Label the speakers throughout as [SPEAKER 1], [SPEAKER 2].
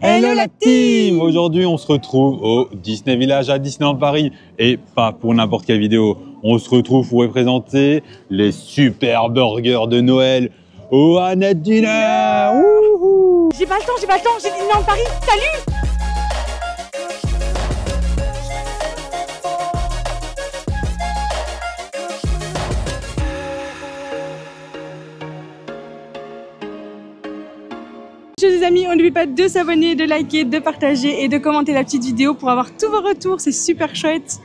[SPEAKER 1] Hello la team! Aujourd'hui, on se retrouve au Disney Village à Disneyland Paris. Et pas pour n'importe quelle vidéo. On se retrouve pour vous présenter les super burgers de Noël au Annette Dinner.
[SPEAKER 2] J'ai pas le temps, j'ai Disneyland Paris. Salut! Les amis, on n'oublie pas de s'abonner, de liker, de partager et de commenter la petite vidéo pour avoir tous vos retours, c'est super chouette.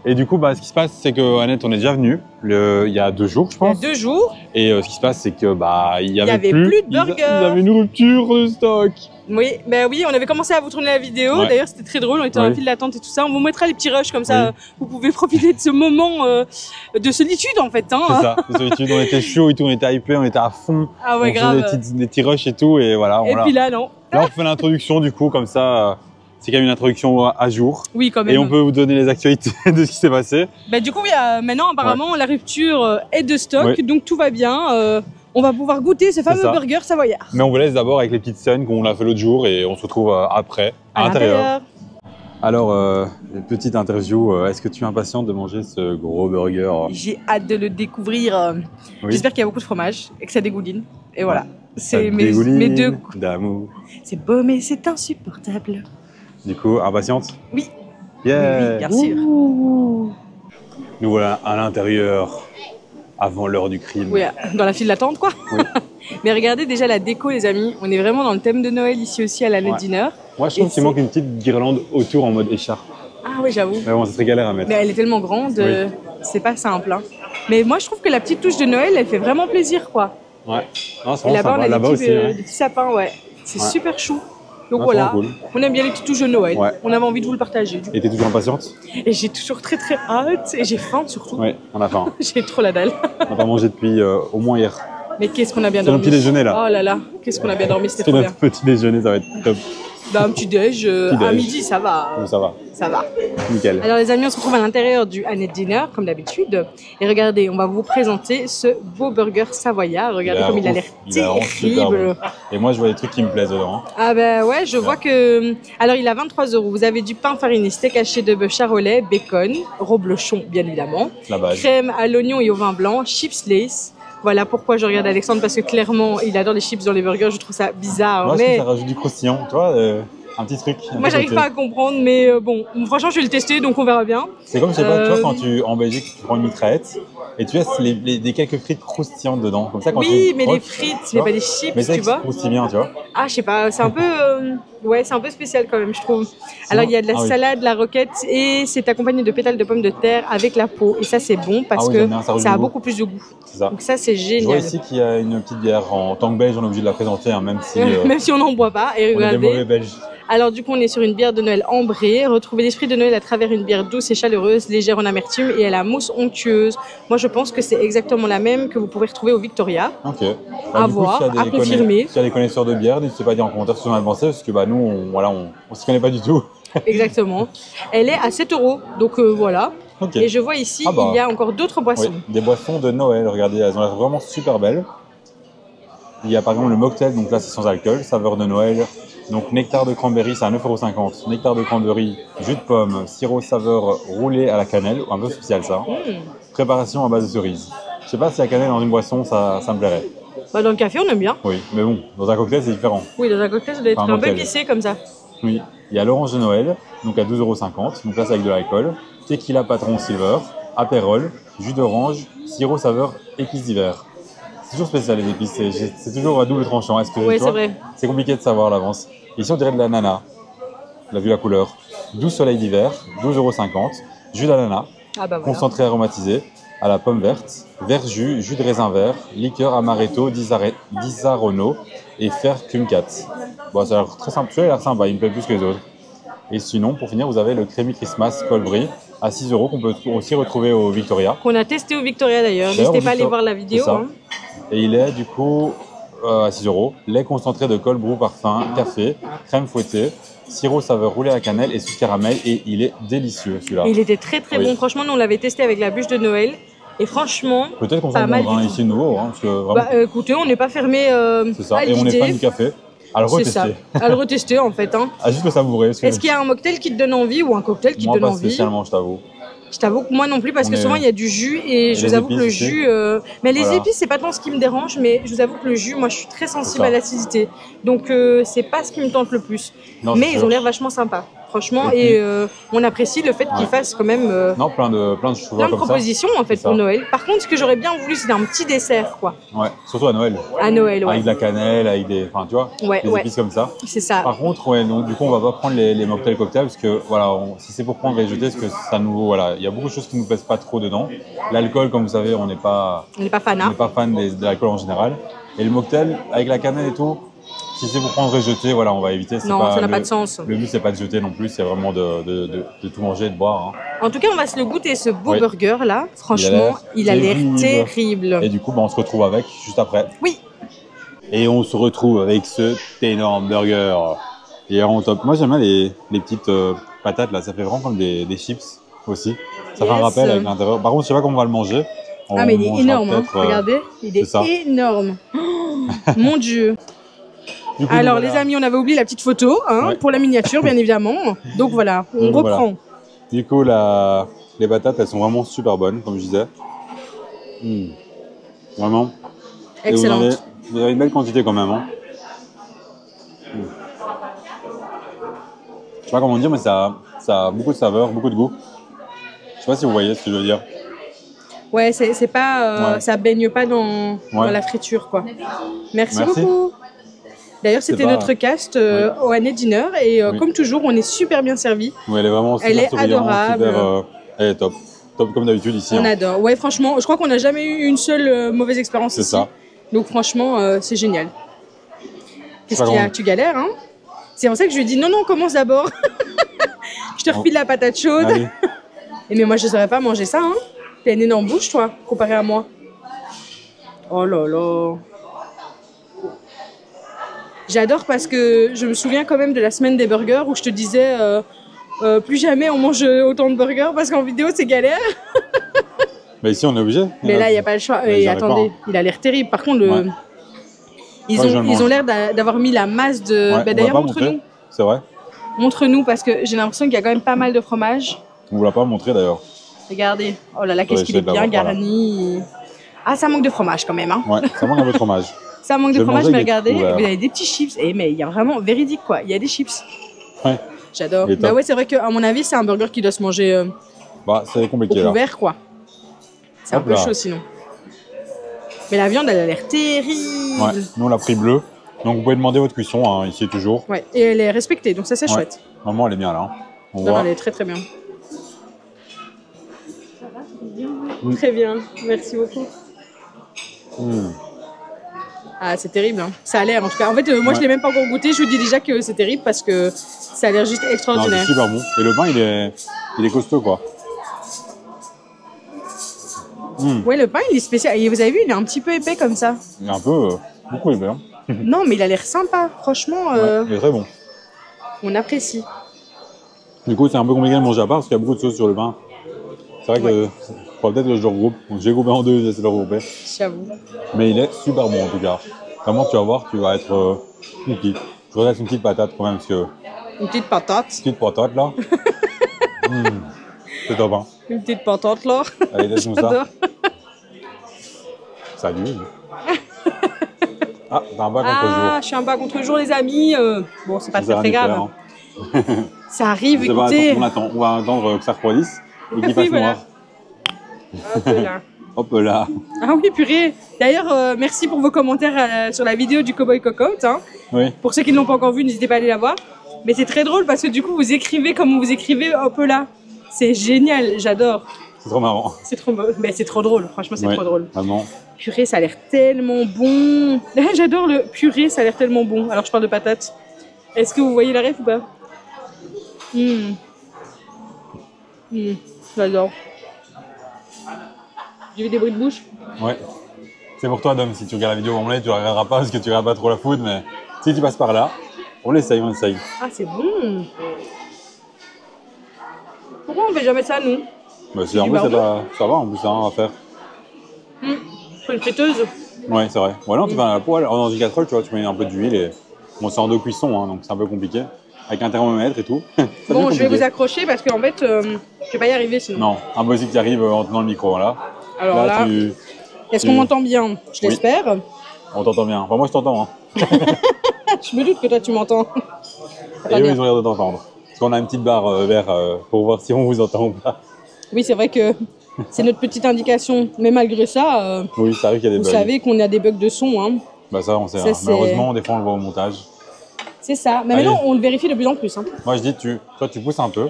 [SPEAKER 1] Et du coup, ce qui se passe, c'est que Annette, on est déjà venu il y a 2 jours, je pense.
[SPEAKER 2] Il y a 2 jours.
[SPEAKER 1] Et ce qui se passe, c'est que il y avait
[SPEAKER 2] plus de burgers.
[SPEAKER 1] Ils avaient une rupture de stock.
[SPEAKER 2] Oui, oui, on avait commencé à vous tourner la vidéo. Ouais. D'ailleurs, c'était très drôle. On était dans la file d'attente et tout ça. On vous mettra les petits rushs comme ça. Vous pouvez profiter de ce moment de solitude en fait. Hein.
[SPEAKER 1] C'est ça, de solitude. On était chaud et tout, on était hypé, on était à fond.
[SPEAKER 2] Ah ouais,
[SPEAKER 1] on
[SPEAKER 2] grave.
[SPEAKER 1] faisait des petits rushs et tout, et voilà.
[SPEAKER 2] Et puis là, non.
[SPEAKER 1] Là, on fait l'introduction du coup, comme ça. C'est quand même une introduction à jour.
[SPEAKER 2] Oui, quand même.
[SPEAKER 1] Et on peut vous donner les actualités de ce qui s'est passé.
[SPEAKER 2] Du coup, maintenant, apparemment, la rupture est de stock, donc tout va bien. On va pouvoir goûter ce fameux burger savoyard.
[SPEAKER 1] Mais on vous laisse d'abord avec les petites scènes qu'on a fait l'autre jour et on se retrouve après, à l'intérieur. Alors, petite interview, est-ce que tu es impatiente de manger ce gros burger?
[SPEAKER 2] J'ai hâte de le découvrir. J'espère qu'il y a beaucoup de fromage et que ça dégouline. Et voilà, c'est mes deux goûts.
[SPEAKER 1] D'amour.
[SPEAKER 2] C'est beau, mais c'est insupportable.
[SPEAKER 1] Du coup, impatiente?
[SPEAKER 2] Oui.
[SPEAKER 1] Yeah.
[SPEAKER 2] Oui, bien sûr.
[SPEAKER 1] Nous voilà à l'intérieur, avant l'heure du crime.
[SPEAKER 2] Oui, dans la file d'attente, quoi.
[SPEAKER 1] Oui.
[SPEAKER 2] Mais regardez déjà la déco, les amis. On est vraiment dans le thème de Noël ici aussi à l'Annette Dinner.
[SPEAKER 1] Moi, je trouve qu'il manque une petite guirlande autour en mode écharpe.
[SPEAKER 2] Ah oui, j'avoue.
[SPEAKER 1] Mais bon, ça serait galère à mettre.
[SPEAKER 2] Mais elle est tellement grande, c'est pas simple. Hein. Mais moi, je trouve que la petite touche de Noël, elle fait vraiment plaisir, quoi.
[SPEAKER 1] Ouais. Non, c'est
[SPEAKER 2] vraiment sympa.
[SPEAKER 1] Là-bas,
[SPEAKER 2] des
[SPEAKER 1] aussi.
[SPEAKER 2] Des petits sapins, C'est super chou. Donc voilà,
[SPEAKER 1] cool.
[SPEAKER 2] On aime bien les petites touches de Noël. On avait envie de vous le partager.
[SPEAKER 1] Et t'es toujours impatiente?
[SPEAKER 2] Et j'ai toujours très très hâte. Et j'ai faim surtout.
[SPEAKER 1] Oui, on a faim.
[SPEAKER 2] J'ai trop la dalle.
[SPEAKER 1] On n'a pas mangé depuis au moins hier.
[SPEAKER 2] Mais qu'est-ce qu'on a bien dormi.
[SPEAKER 1] C'est notre petit déjeuner là.
[SPEAKER 2] Oh là là, qu'est-ce qu'on a bien dormi, c'était trop bien.
[SPEAKER 1] Notre petit déjeuner, ça va être top.
[SPEAKER 2] Un petit déj, à midi, ça va.
[SPEAKER 1] Ça va.
[SPEAKER 2] Ça va.
[SPEAKER 1] Nickel.
[SPEAKER 2] Alors les amis, on se retrouve à l'intérieur du Annette Dinner, comme d'habitude. Et regardez, on va vous présenter ce beau burger savoyard. Regardez comme il a l'air terrible.
[SPEAKER 1] Et moi, je vois des trucs qui me plaisent dedans.
[SPEAKER 2] Ah ouais, je vois que... Alors il a 23 €. Vous avez du pain fariné, steak haché de bœuf charolais, bacon, reblochon bien évidemment, crème à l'oignon et au vin blanc, chips Lay's. Voilà pourquoi je regarde Alexandre, parce que clairement, il adore les chips dans les burgers. Je trouve ça bizarre.
[SPEAKER 1] Moi, je trouve que ça rajoute du croustillant, tu vois, un petit truc.
[SPEAKER 2] Moi, j'arrive pas à comprendre, mais bon, franchement, je vais le tester, donc on verra bien.
[SPEAKER 1] C'est comme, je sais pas, tu vois, quand en Belgique, tu prends une mitraillette et tu laisses des quelques frites croustillantes dedans. Comme ça, quand
[SPEAKER 2] mais les frites, mais pas les chips,
[SPEAKER 1] mais
[SPEAKER 2] tu vois.
[SPEAKER 1] Mais ça croustille bien, tu vois.
[SPEAKER 2] Ah, je sais pas, c'est un peu... c'est un peu spécial quand même, je trouve. Alors, il y a de la salade, la roquette, et c'est accompagné de pétales de pommes de terre avec la peau. Et ça, c'est bon parce que ça a beaucoup plus de goût.
[SPEAKER 1] Ça.
[SPEAKER 2] Donc ça, c'est génial.
[SPEAKER 1] Je vois ici qu'il y a une petite bière. En tant que Belge, on est obligé de la présenter, hein, même si...
[SPEAKER 2] même si on n'en boit pas. Et regardez,
[SPEAKER 1] on est des mauvais Belges.
[SPEAKER 2] Alors du coup, on est sur une bière de Noël ambrée. Retrouvez l'esprit de Noël à travers une bière douce et chaleureuse, légère en amertume, et à la mousse onctueuse. Moi, je pense que c'est exactement la même que vous pourrez retrouver au Victoria.
[SPEAKER 1] Ok.
[SPEAKER 2] À voir, à confirmer.
[SPEAKER 1] S'il y a des connaisseurs de bière, n'hésitez pas à dire en commentaire ce que vous en avez pensé, parce que nous, on s'y connaît pas du tout.
[SPEAKER 2] Exactement. Elle est à 7 €, donc voilà. Et je vois ici, il y a encore d'autres boissons.
[SPEAKER 1] Oui, des boissons de Noël, regardez, elles ont l'air vraiment super belles. Il y a par exemple le mocktail, donc là c'est sans alcool, saveur de Noël. Donc nectar de cranberry, c'est à 9,50 €. Nectar de cranberry, jus de pomme, sirop saveur roulé à la cannelle, un peu spécial ça. Préparation à base de cerises. Je sais pas si la cannelle dans une boisson, ça me plairait.
[SPEAKER 2] Dans le café, on aime bien.
[SPEAKER 1] Oui, mais bon, dans un cocktail, c'est différent.
[SPEAKER 2] Oui, dans un cocktail, ça doit être un peu épicé comme ça.
[SPEAKER 1] Oui, il y a l'orange de Noël, donc à 12,50 €. Donc là, c'est avec de l'alcool. Tequila Patron Silver, apérole, jus d'orange, sirop saveur épices d'hiver. C'est toujours spécial les épices, c'est toujours à double tranchant.
[SPEAKER 2] Oui, c'est vrai.
[SPEAKER 1] C'est compliqué de savoir à l'avance. Ici, on dirait de l'ananas. On a vu la couleur. 12 soleils d'hiver, 12,50 €. Jus d'ananas, concentré aromatisé, à la pomme verte, verjus, jus de raisin vert, liqueur amaretto, disaronno et fer kumquat. Bon, ça a l'air très simple. Celui-là, il a l'air sympa, il me plaît plus que les autres. Et sinon, pour finir, vous avez le Creamy Christmas Colbry à 6 € qu'on peut aussi retrouver au Victoria.
[SPEAKER 2] Qu'on a testé au Victoria d'ailleurs. N'hésitez pas à aller voir la vidéo.
[SPEAKER 1] Et il est du coup à 6 €. Lait concentré de cold brew parfum, café, crème fouettée, sirop saveur roulé à cannelle et sauce caramel. Et il est délicieux celui-là.
[SPEAKER 2] Il était très très bon. Franchement, nous on l'avait testé avec la bûche de Noël. Et franchement,
[SPEAKER 1] peut-être qu'on s'en prendra ici de nouveau. Parce que vraiment...
[SPEAKER 2] écoutez, on n'est pas fermé
[SPEAKER 1] c'est ça.
[SPEAKER 2] à
[SPEAKER 1] et on est
[SPEAKER 2] l'idée.
[SPEAKER 1] fan du café. À le retester.
[SPEAKER 2] C'est ça, à le retester en fait. Hein.
[SPEAKER 1] À juste le savourer.
[SPEAKER 2] Est-ce qu'il y a un mocktail qui te donne envie ou un cocktail qui te donne envie?
[SPEAKER 1] Moi, pas spécialement, je t'avoue.
[SPEAKER 2] Je t'avoue que moi non plus, parce que souvent il y a du jus et je vous avoue que le jus... Mais les épices, c'est pas tant ce qui me dérange, mais je vous avoue que le jus, moi je suis très sensible à l'acidité. Donc c'est pas ce qui me tente le plus. Non, mais ils ont l'air vachement sympas, franchement. Et on apprécie le fait qu'ils fassent quand même
[SPEAKER 1] plein de
[SPEAKER 2] propositions en fait pour Noël. Par contre, ce que j'aurais bien voulu, c'est un petit dessert, quoi.
[SPEAKER 1] Ouais, surtout à Noël.
[SPEAKER 2] À Noël, ouais.
[SPEAKER 1] Avec de la cannelle, avec des... Enfin, tu vois, des épices comme ça.
[SPEAKER 2] C'est ça.
[SPEAKER 1] Par contre, donc, du coup, on va pas prendre les mocktails cocktails parce que, voilà, si c'est pour prendre et jeter, parce que ça nous... Voilà, il y a beaucoup de choses qui nous plaisent pas trop dedans. L'alcool, comme vous savez, on n'est pas fan. On n'est pas fan de l'alcool en général. Et le mocktail, avec la cannelle et tout, si c'est pour prendre et jeter, voilà, on va éviter.
[SPEAKER 2] Non, ça n'a pas de sens.
[SPEAKER 1] Le but, c'est pas de jeter non plus, c'est vraiment de tout manger et de boire. Hein.
[SPEAKER 2] En tout cas, on va se le goûter, ce beau burger là. Franchement, il a l'air terrible.
[SPEAKER 1] Et du coup, on se retrouve avec juste après.
[SPEAKER 2] Oui.
[SPEAKER 1] Et on se retrouve avec cet énorme burger. Il est vraiment top. Moi, j'aime bien les petites patates là, ça fait vraiment comme des chips aussi. Ça fait un rappel avec l'intérieur. Par contre, je sais pas comment on va le manger.
[SPEAKER 2] Mais il est énorme, hein. Regardez, il est énorme. Mon Dieu. Coup, alors les amis, on avait oublié la petite photo pour la miniature, bien évidemment. Donc voilà, on reprend. Voilà.
[SPEAKER 1] Du coup, les patates, elles sont vraiment super bonnes, comme je disais. Vraiment.
[SPEAKER 2] Excellente.
[SPEAKER 1] Vous avez une belle quantité quand même. Hein. Je sais pas comment dire, mais ça a beaucoup de saveur, beaucoup de goût. Je sais pas si vous voyez ce que je veux dire.
[SPEAKER 2] Ouais, c'est pas, ça baigne pas dans la friture, quoi. Merci beaucoup. D'ailleurs, c'était notre cast au Année Dinner et comme toujours, on est super bien servis.
[SPEAKER 1] Oui, elle est vraiment super
[SPEAKER 2] adorable.
[SPEAKER 1] Elle est top. Top comme d'habitude ici.
[SPEAKER 2] On adore. Ouais, franchement, je crois qu'on n'a jamais eu une seule mauvaise expérience ici. C'est ça. Donc franchement, c'est génial. Qu'est-ce qu'il y a? Tu galères, hein? C'est pour ça que je lui ai dit non, commence d'abord. Je te refile la patate chaude. Et mais moi, je ne saurais pas manger ça, hein? T'as une énorme bouche, toi, comparé à moi. Oh là là. J'adore parce que je me souviens quand même de la semaine des burgers où je te disais plus jamais on mange autant de burgers parce qu'en vidéo, c'est galère.
[SPEAKER 1] Mais ici, on est obligé.
[SPEAKER 2] Mais là, il n'y a pas le choix. Et attendez, il a l'air terrible. Par contre, ils ont l'air d'avoir mis la masse de... d'ailleurs, montre-nous.
[SPEAKER 1] C'est vrai.
[SPEAKER 2] Montre-nous parce que j'ai l'impression qu'il y a quand même pas mal de fromage.
[SPEAKER 1] On ne vous l'a pas montré d'ailleurs.
[SPEAKER 2] Regardez. Oh là là, qu'est-ce qu'il est bien garni. Ah, ça manque de fromage quand même. Hein.
[SPEAKER 1] Ouais, ça manque un peu de fromage.
[SPEAKER 2] Ça manque de fromage, mais regardez, vous avez des petits chips. Mais il y a vraiment véridique, quoi. Il y a des chips.
[SPEAKER 1] Ouais.
[SPEAKER 2] J'adore. Bah ouais, c'est vrai qu'à mon avis, c'est un burger qui doit se manger
[SPEAKER 1] c'est compliqué,
[SPEAKER 2] au couvert, quoi. C'est un peu chaud sinon. Mais la viande, elle a l'air terrible.
[SPEAKER 1] Ouais, nous on l'a pris bleu. Donc vous pouvez demander votre cuisson, hein, ici toujours.
[SPEAKER 2] Ouais, et elle est respectée, donc ça c'est chouette.
[SPEAKER 1] Maman, elle est bien là.
[SPEAKER 2] Non, elle est très très bien. Très bien, merci beaucoup. Ah, c'est terrible, hein. Ça a l'air en tout cas. En fait, moi je l'ai même pas encore goûté, je vous dis déjà que c'est terrible parce que ça a l'air juste extraordinaire.
[SPEAKER 1] C'est super bon. Et le pain, il est costaud, quoi.
[SPEAKER 2] Ouais, le pain, il est spécial. Et vous avez vu, il est un petit peu épais comme ça.
[SPEAKER 1] Il est un peu, beaucoup épais. Hein.
[SPEAKER 2] Non, mais il a l'air sympa, franchement.
[SPEAKER 1] Il est très bon.
[SPEAKER 2] On apprécie.
[SPEAKER 1] Du coup, c'est un peu compliqué de manger à part parce qu'il y a beaucoup de sauce sur le pain. C'est vrai que peut-être que je le regroupe. J'ai coupé en deux, j'essaie de le regrouper.
[SPEAKER 2] J'avoue.
[SPEAKER 1] Mais il est super bon en tout cas. Vraiment, tu vas voir, tu vas être conquis. Je voudrais une petite patate quand même parce que...
[SPEAKER 2] Une petite patate.
[SPEAKER 1] Une petite patate là. C'est top, hein.
[SPEAKER 2] Une petite patate là.
[SPEAKER 1] Allez, laisse-nous ça. Salut. Ah, t'as un bas contre-jour.
[SPEAKER 2] Ah, je suis un bas contre-jour, les amis. Bon, c'est pas très grave. Hein. Ça arrive, écoutez.
[SPEAKER 1] On va attendre que ça refroidisse et qu'il fasse noir.
[SPEAKER 2] Hop là.
[SPEAKER 1] Hop là.
[SPEAKER 2] Ah oui, purée. D'ailleurs, merci pour vos commentaires sur la vidéo du Cowboy Cocotte. Hein.
[SPEAKER 1] Oui.
[SPEAKER 2] Pour ceux qui ne l'ont pas encore vu, n'hésitez pas à aller la voir. Mais c'est très drôle parce que du coup, vous écrivez comme vous écrivez hop là. C'est génial, j'adore.
[SPEAKER 1] C'est trop marrant.
[SPEAKER 2] Mais c'est trop drôle, franchement, c'est trop drôle.
[SPEAKER 1] Vraiment.
[SPEAKER 2] Purée, ça a l'air tellement bon. J'adore le purée, ça a l'air tellement bon. Alors, je parle de patates. Est-ce que vous voyez la ref ou pas? J'adore. J'ai vu des bruits de bouche.
[SPEAKER 1] Ouais. C'est pour toi, Dom, si tu regardes la vidéo en live, tu la regarderas pas parce que tu regardes pas trop la food, mais si tu passes par là, on l'essaye, on essaye.
[SPEAKER 2] Ah, c'est bon. Pourquoi on fait jamais ça, nous?
[SPEAKER 1] Bah, c'est en plus, ça va en plus hein, à faire.
[SPEAKER 2] Faut une friteuse.
[SPEAKER 1] Ouais, c'est vrai. Ou alors, tu vas à la poêle, dans une casserole, tu vois, tu mets un peu d'huile et Bon, c'est en 2 cuissons, hein, donc c'est un peu compliqué. Avec un thermomètre et tout.
[SPEAKER 2] Bon, je vais vous accrocher parce qu'en fait, je vais pas y arriver sinon.
[SPEAKER 1] Non, impossible que tu arrives en tenant le micro, voilà.
[SPEAKER 2] Alors là, est-ce qu'on m'entend bien? Je l'espère.
[SPEAKER 1] On t'entend bien. Enfin, moi, je t'entends. Hein.
[SPEAKER 2] Je me doute que toi, tu m'entends.
[SPEAKER 1] Et eux, ils ont l'air de t'entendre. Parce qu'on a une petite barre vert pour voir si on vous entend ou pas.
[SPEAKER 2] Oui, c'est vrai que c'est notre petite indication. Mais malgré ça,
[SPEAKER 1] oui, ça arrive qu'il y a des bugs.
[SPEAKER 2] Vous savez qu'on a des bugs de son. Hein.
[SPEAKER 1] Bah ça, on sait. Hein. Malheureusement, des fois, on le voit au montage. C'est
[SPEAKER 2] ça. Mais maintenant, on le vérifie de plus en plus. Hein.
[SPEAKER 1] Moi, je dis, toi, tu pousses un peu.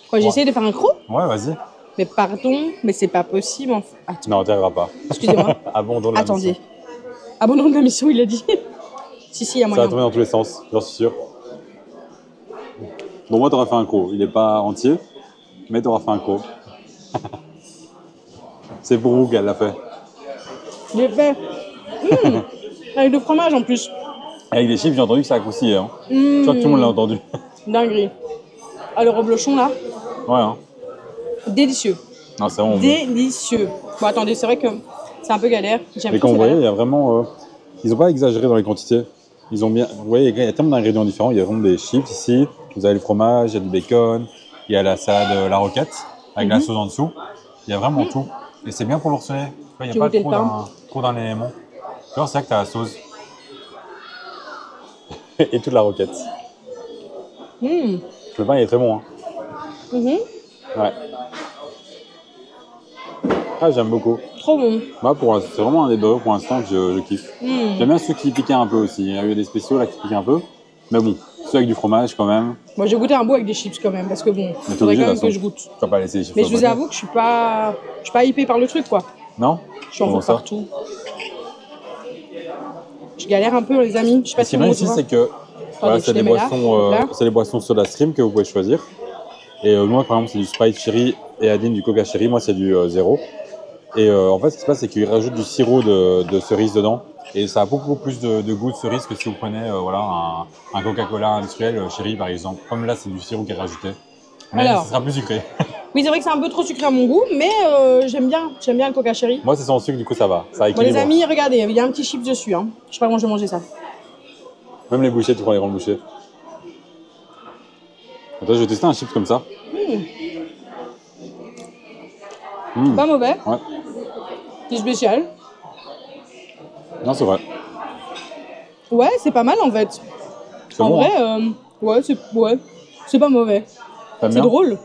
[SPEAKER 2] Quoi, j'essaie de faire un croc?
[SPEAKER 1] Ouais, vas-y.
[SPEAKER 2] Mais pardon, mais c'est pas possible.
[SPEAKER 1] Attends. Non, on n'y arrivera pas.
[SPEAKER 2] Excusez-moi.
[SPEAKER 1] Abandon de la mission.
[SPEAKER 2] Attendez. Abandon de la mission, il a dit. Si, il y a moyen.
[SPEAKER 1] Ça va tourner dans tous les sens, j'en suis sûr. Bon, moi, t'aurais fait un croc. Il n'est pas entier, mais t'auras fait un croc. C'est pour vous qu'elle l'a fait.
[SPEAKER 2] Je l'ai fait. Avec du fromage en plus.
[SPEAKER 1] Avec des chips, j'ai entendu que ça a croustillé. Hein. Je crois que tout le monde l'a entendu.
[SPEAKER 2] Dinguerie. Ah, le reblochon là.
[SPEAKER 1] Ouais. Hein.
[SPEAKER 2] Délicieux.
[SPEAKER 1] Non, c'est vraiment
[SPEAKER 2] délicieux. Bon, attendez, c'est vrai que c'est un peu galère.
[SPEAKER 1] Mais comme vous voyez, il y a vraiment. Ils n'ont pas exagéré dans les quantités. Ils ont bien. Vous voyez, il y a tellement d'ingrédients différents. Il y a vraiment des chips ici. Vous avez le fromage, il y a du bacon, il y a la salade, la roquette, avec la sauce en dessous. Il y a vraiment tout. Et c'est bien proportionné. Il n'y a pas trop d'un élément. C'est vrai que tu as la sauce. Et toute la roquette. Le pain il est très bon. Hein. Ouais. Ah, j'aime beaucoup.
[SPEAKER 2] Trop bon.
[SPEAKER 1] Bah, c'est vraiment un des burgers pour l'instant que je kiffe. J'aime bien ceux qui piquaient un peu aussi. Il y a eu des spéciaux là qui piquaient un peu. Mais bon, ceux avec du fromage quand même.
[SPEAKER 2] Moi j'ai goûté un bout avec des chips quand même parce que bon, il faudrait quand même que je goûte.
[SPEAKER 1] Tu vas pas laisser les chips.
[SPEAKER 2] Mais je vous avoue que je suis pas hypée par le truc quoi.
[SPEAKER 1] Non?
[SPEAKER 2] Je suis en fous partout. Je galère un peu les amis. Je sais pas
[SPEAKER 1] si ce qui est bien ici c'est que voilà, c'est des boissons Soda Stream que vous pouvez choisir. Et moi par exemple c'est du Sprite Cherry et Adine du Coca Cherry. Moi c'est du zéro. Et en fait ce qui se passe c'est qu'ils rajoutent du sirop de cerise dedans. Et ça a beaucoup plus de goût de cerise que si vous prenez un Coca-Cola industriel Cherry par exemple. Comme là c'est du sirop qui est rajouté. Mais ça sera plus sucré. Oui, c'est vrai que c'est un peu trop sucré à mon goût, mais j'aime bien le Coca Cherry. Moi c'est sans sucre, du coup ça va. Ça équilibre. Bon, les amis, regardez, il y a un petit chips dessus. Hein. Je sais pas comment je vais manger ça. Même les bouchées, tu prends les grandes bouchées. Attends, je vais tester un chips comme ça. Pas mauvais. Ouais. C'est spécial. Non, c'est vrai. Ouais, c'est pas mal en fait. En vrai, c'est pas mauvais. C'est drôle.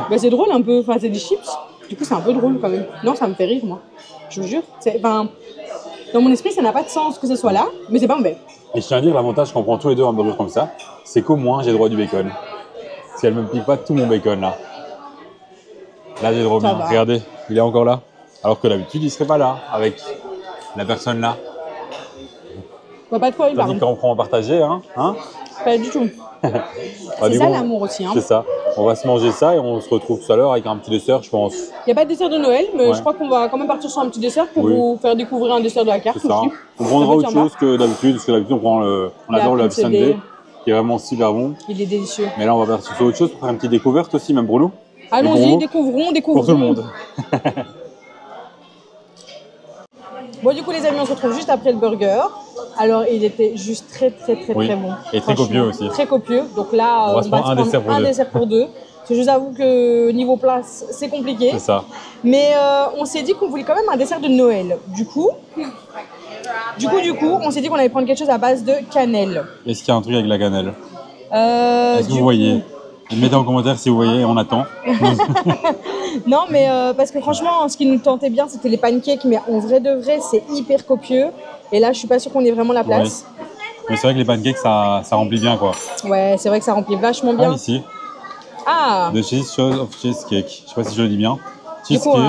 [SPEAKER 1] Bah, c'est drôle un peu. Enfin, c'est des chips. Du coup, c'est un peu drôle quand même. Non, ça me fait rire, moi. Je vous jure. Dans mon esprit, ça n'a pas de sens que ce soit là, mais c'est pas mauvais. Et je tiens à dire, l'avantage qu'on prend tous les deux un burger comme ça, c'est qu'au moins, j'ai le droit du bacon. Parce qu'elle me pique pas tout mon bacon là. Là, j'ai le droit bien. Regardez, il est encore là. Alors que d'habitude, il serait pas là avec la personne là. Je vois pas de quoi il parle. Tandis qu'on prend en partager, hein, pas du tout. C'est ça l'amour aussi. Hein. C'est ça. On va se manger ça et on se retrouve tout à l'heure avec un petit dessert, je pense. Il n'y a pas de dessert de Noël, mais je crois qu'on va quand même partir sur un petit dessert pour vous faire découvrir un dessert de la carte. C'est ça. Aussi. On prendra autre chose que d'habitude, parce que d'habitude on adore le Sunday, qui est vraiment super bon. Il est délicieux. Mais là on va partir sur autre chose pour faire une petite découverte aussi, même pour nous. Allons-y, découvrons. Pour tout le monde. Bon, du coup, les amis, on se retrouve juste après le burger. Alors, il était juste très bon. Et très copieux aussi. Très copieux. Donc là, on va se prendre un dessert pour deux. Parce que je vous avoue que niveau place, c'est compliqué. C'est ça. Mais on s'est dit qu'on voulait quand même un dessert de Noël. Du coup, on s'est dit qu'on allait prendre quelque chose à base de cannelle. Est-ce qu'il y a un truc avec la cannelle? Est-ce que vous voyez? Mettez en commentaire si vous voyez, on attend. Non, mais parce que franchement, ce qui nous tentait bien, c'était les pancakes. Mais en vrai de vrai, c'est hyper copieux. Et là, je suis pas sûre qu'on ait vraiment la place. Oui. Mais c'est vrai que les pancakes, ça remplit bien, quoi. Ouais, c'est vrai que ça remplit vachement bien. Ah, ici. Ah. The Cheese of Cheesecake. Je sais pas si je le dis bien. Cheesecake,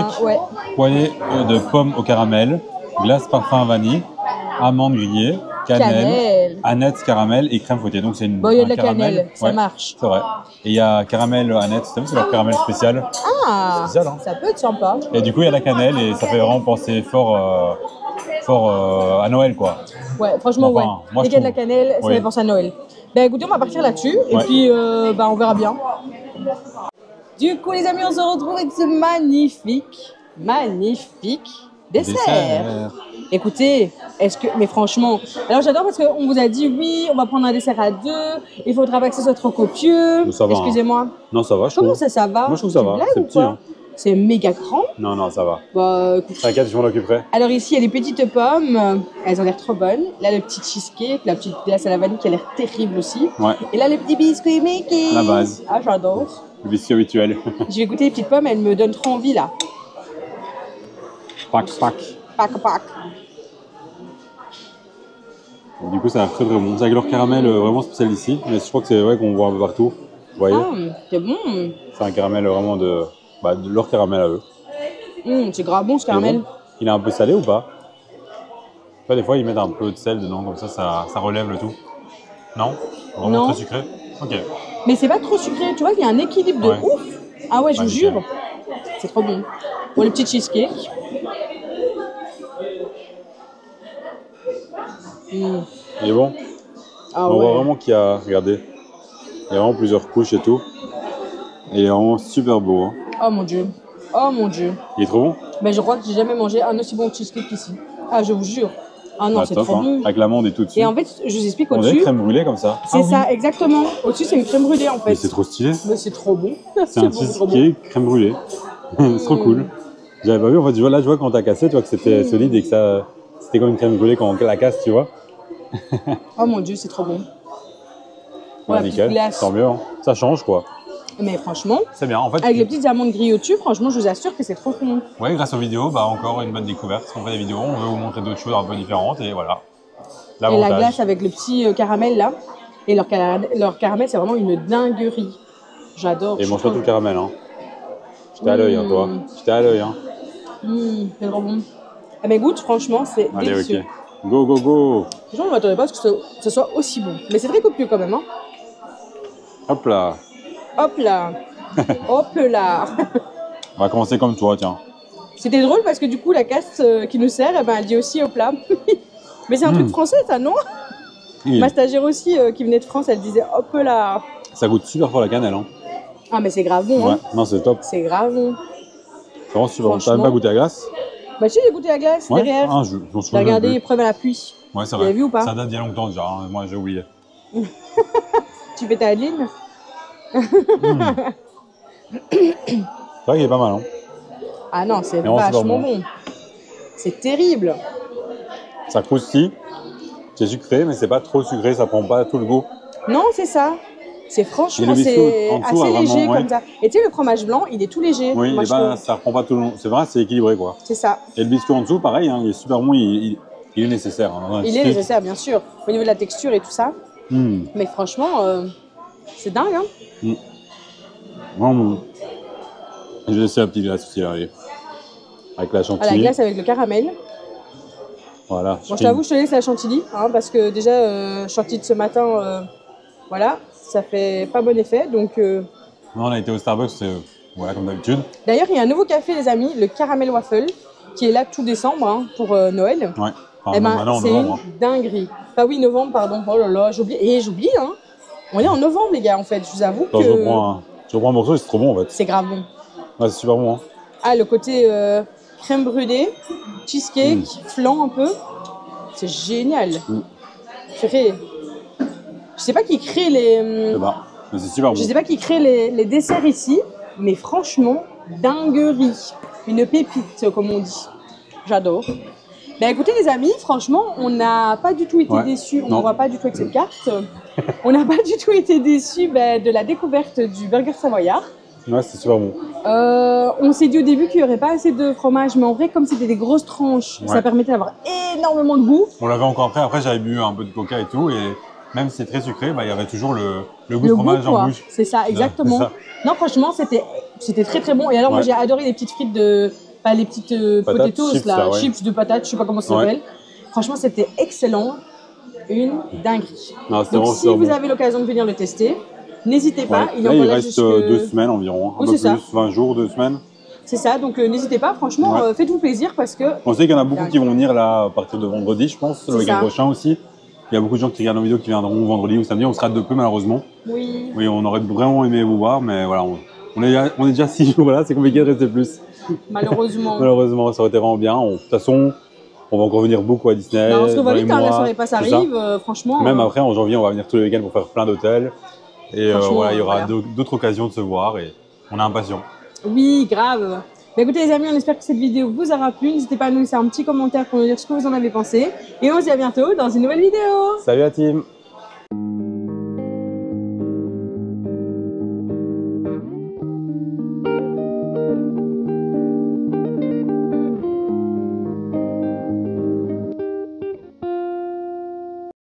[SPEAKER 1] poêlée de pommes au caramel, glace parfum vanille, amandes grillées, cannelle, aneth caramel et crème fouettée. Donc c'est une. Bon, il y a de la cannelle, ça marche. C'est vrai. Et il y a caramel aneth, c'est leur caramel spécial. Ah, spécial, hein. Ça peut être sympa. Et du coup, il y a la cannelle et ça fait vraiment penser fort à Noël, quoi. Ouais, franchement, ouais. Dès qu'il y a de la cannelle, ça fait penser à Noël. Ben écoutez, on va partir là-dessus et puis on verra bien. Du coup, les amis, on se retrouve avec ce magnifique
[SPEAKER 2] Dessert. Écoutez, mais franchement, alors j'adore parce qu'on vous a dit oui, on va prendre un dessert à 2, il faudra pas que ce soit trop copieux. Excusez-moi.
[SPEAKER 1] Hein. Non, ça va,
[SPEAKER 2] Comment ça va?
[SPEAKER 1] Moi, je trouve ça va, c'est petit. Hein.
[SPEAKER 2] C'est méga grand.
[SPEAKER 1] Non, ça va.
[SPEAKER 2] Bah, écoute.
[SPEAKER 1] T'inquiète, je m'en occuperai.
[SPEAKER 2] Alors ici, il y a les petites pommes, elles ont l'air trop bonnes. Là, le petit cheesecake, la petite glace à la vanille qui a l'air terrible aussi.
[SPEAKER 1] Ouais.
[SPEAKER 2] Et là, les petits biscuits Mickey.
[SPEAKER 1] La base.
[SPEAKER 2] Ah, j'adore.
[SPEAKER 1] Le biscuit habituel.
[SPEAKER 2] Je vais goûter les petites pommes, elles me donnent trop envie là.
[SPEAKER 1] Pack. Du coup, ça a l'air très bon. C'est avec leur caramel vraiment spécial ici, mais je crois que c'est vrai qu'on voit un peu partout. Vous voyez?
[SPEAKER 2] Ah, c'est bon.
[SPEAKER 1] C'est un caramel vraiment de leur caramel à eux.
[SPEAKER 2] C'est grave bon ce caramel.
[SPEAKER 1] Bon. Il est un peu salé ou pas? Des fois, ils mettent un peu de sel dedans, comme ça relève le tout. Non? Vraiment très sucré? Ok.
[SPEAKER 2] Mais c'est pas trop sucré, tu vois, il y a un équilibre de ouf. Ah ouais, je vous jure. C'est trop bon. Bon, le petit cheesecake.
[SPEAKER 1] Il est bon.
[SPEAKER 2] Ah
[SPEAKER 1] on voit vraiment qu'il y a, regardez, il y a vraiment plusieurs couches et tout. Et il est vraiment super beau. Hein.
[SPEAKER 2] Oh mon dieu.
[SPEAKER 1] Il est trop bon.
[SPEAKER 2] Mais je crois que j'ai jamais mangé un aussi bon cheesecake qu'ici. Ah, je vous jure. Ah non, c'est trop bon.
[SPEAKER 1] Avec l'amande et tout dessus.
[SPEAKER 2] Et en fait, je vous explique au-dessus.
[SPEAKER 1] On dirait crème brûlée comme ça.
[SPEAKER 2] C'est ça, exactement. Au-dessus, c'est une crème brûlée en fait.
[SPEAKER 1] Mais c'est trop stylé.
[SPEAKER 2] Mais c'est trop bon.
[SPEAKER 1] C'est un cheesecake crème brûlée. C'est trop cool. J'avais pas vu, en fait, je vois quand t'as cassé, tu vois que c'était solide et que ça, c'était comme une crème brûlée quand on la casse, tu vois.
[SPEAKER 2] Oh mon dieu, c'est trop bon.
[SPEAKER 1] Ouais, nickel. Tant mieux. Hein. Ça change quoi.
[SPEAKER 2] Mais franchement,
[SPEAKER 1] c'est bien. En fait,
[SPEAKER 2] avec les petites amandes grillées au-dessus, franchement, je vous assure que c'est trop bon.
[SPEAKER 1] Ouais, grâce aux vidéos, encore une bonne découverte. On fait des vidéos, on veut vous montrer d'autres choses un peu différentes et voilà.
[SPEAKER 2] Et la glace avec le petit caramel là. Et leur caramel, c'est vraiment une dinguerie. J'adore.
[SPEAKER 1] Et mange pas tout le caramel, hein. J'étais à l'œil, hein, toi. J'étais à l'œil, hein.
[SPEAKER 2] C'est trop bon. Ah, mais goûte, franchement, c'est délicieux.
[SPEAKER 1] Ok. Go.
[SPEAKER 2] Franchement, je ne m'attendais pas à ce que ce soit aussi bon. Mais c'est très copieux quand même, hein.
[SPEAKER 1] Hop là.
[SPEAKER 2] Hop là.
[SPEAKER 1] On va commencer comme toi, tiens.
[SPEAKER 2] C'était drôle parce que du coup, la casse qui nous sert, elle dit aussi hop là. Mais c'est un truc français, ça, non? Ma stagiaire aussi, qui venait de France, elle disait hop là.
[SPEAKER 1] Ça goûte super fort la cannelle, hein.
[SPEAKER 2] Ah, mais c'est grave bon, hein.
[SPEAKER 1] Non, c'est top.
[SPEAKER 2] C'est grave bon.
[SPEAKER 1] C'est vraiment super bon. T'as même pas goûté la glace?
[SPEAKER 2] Bah, si, j'ai goûté la glace derrière.
[SPEAKER 1] Ah,
[SPEAKER 2] j'ai regardé l'épreuve à la pluie.
[SPEAKER 1] Ouais, c'est vrai.
[SPEAKER 2] Vous avez vu ou pas?
[SPEAKER 1] Ça date d'il y a longtemps déjà, hein. Moi j'ai oublié.
[SPEAKER 2] Tu fais ta Adeline?
[SPEAKER 1] C'est vrai qu'il est pas mal, hein.
[SPEAKER 2] Ah non, c'est vachement bon. C'est terrible.
[SPEAKER 1] Ça croustille. C'est sucré, mais c'est pas trop sucré, ça prend pas tout le goût.
[SPEAKER 2] Non, c'est ça. C'est franchement, c'est assez léger comme ça. Et tu sais, le fromage blanc, il est tout léger.
[SPEAKER 1] Oui, ça reprend pas tout le long. C'est vrai, c'est équilibré, quoi.
[SPEAKER 2] C'est ça.
[SPEAKER 1] Et le biscuit en dessous, pareil, hein, il est super bon, il est nécessaire. Hein,
[SPEAKER 2] il est nécessaire, bien sûr, au niveau de la texture et tout ça. Mais franchement, c'est dingue, hein.
[SPEAKER 1] Vraiment. Je vais laisser la petite glace aussi, là, avec la chantilly.
[SPEAKER 2] La glace avec le caramel.
[SPEAKER 1] Voilà.
[SPEAKER 2] Bon, je t'avoue, je te laisse la chantilly, hein, parce que déjà, chantilly de ce matin, voilà, ça fait pas bon effet, donc...
[SPEAKER 1] Non, on a été au Starbucks, voilà, comme d'habitude.
[SPEAKER 2] D'ailleurs, il y a un nouveau café, les amis, le Caramel Waffle, qui est là tout décembre, hein, pour Noël.
[SPEAKER 1] Ouais.
[SPEAKER 2] C'est une dinguerie. Enfin oui, novembre, pardon. Oh là là, j'oublie, hein. On est en novembre, les gars, en fait, je vous avoue que...
[SPEAKER 1] Je reprends un morceau, c'est trop bon, en fait.
[SPEAKER 2] C'est grave bon.
[SPEAKER 1] Ouais, c'est super bon, hein.
[SPEAKER 2] Ah, le côté crème brûlée, cheesecake, flan un peu. C'est génial. Je sais pas qui crée les...
[SPEAKER 1] mais c'est super bon.
[SPEAKER 2] Je sais pas qui crée les desserts ici, mais franchement, dinguerie. Une pépite, comme on dit. J'adore. Ben écoutez les amis, franchement, on n'a pas du tout été déçus. On ne voit pas du tout avec cette carte. On n'a pas du tout été déçus de la découverte du burger savoyard.
[SPEAKER 1] Ouais, c'est super bon.
[SPEAKER 2] On s'est dit au début qu'il n'y aurait pas assez de fromage, mais en vrai, comme c'était des grosses tranches, ça permettait d'avoir énormément de goût.
[SPEAKER 1] On l'avait encore après. Après, j'avais bu un peu de coca et tout, et même si c'est très sucré, il y avait toujours le goût de fromage en bouche.
[SPEAKER 2] C'est ça, exactement. Ça. Non, franchement, c'était très très bon. Et alors, moi, j'ai adoré les petites frites les petites potatoes, chips, chips de patates, je sais pas comment ça s'appelle. Franchement, c'était excellent. Une dinguerie. Donc, si vous avez l'occasion de venir le tester, n'hésitez pas.
[SPEAKER 1] Il reste 2 semaines environ. Un peu plus, 20 jours, 2 semaines.
[SPEAKER 2] C'est ça, donc n'hésitez pas. Franchement, faites-vous plaisir parce que...
[SPEAKER 1] On sait qu'il y en a beaucoup qui vont venir là à partir de vendredi, je pense, le week-end prochain aussi. Il y a beaucoup de gens qui regardent nos vidéos qui viendront vendredi ou samedi. On sera de peu malheureusement.
[SPEAKER 2] Oui.
[SPEAKER 1] Oui, on aurait vraiment aimé vous voir, mais voilà, On est déjà 6 jours là, c'est compliqué de rester plus.
[SPEAKER 2] Malheureusement.
[SPEAKER 1] Malheureusement, ça aurait été vraiment bien. De toute façon, on va encore venir beaucoup à Disney.
[SPEAKER 2] On se revoit vite, la soirée passe arrive, franchement.
[SPEAKER 1] Même après, en janvier, on va venir tous les week-ends pour faire plein d'hôtels. Et voilà, il y aura d'autres occasions de se voir et on est impatients.
[SPEAKER 2] Oui, grave. Mais écoutez les amis, on espère que cette vidéo vous aura plu. N'hésitez pas à nous laisser un petit commentaire pour nous dire ce que vous en avez pensé. Et on se dit à bientôt dans une nouvelle vidéo.
[SPEAKER 1] Salut la team.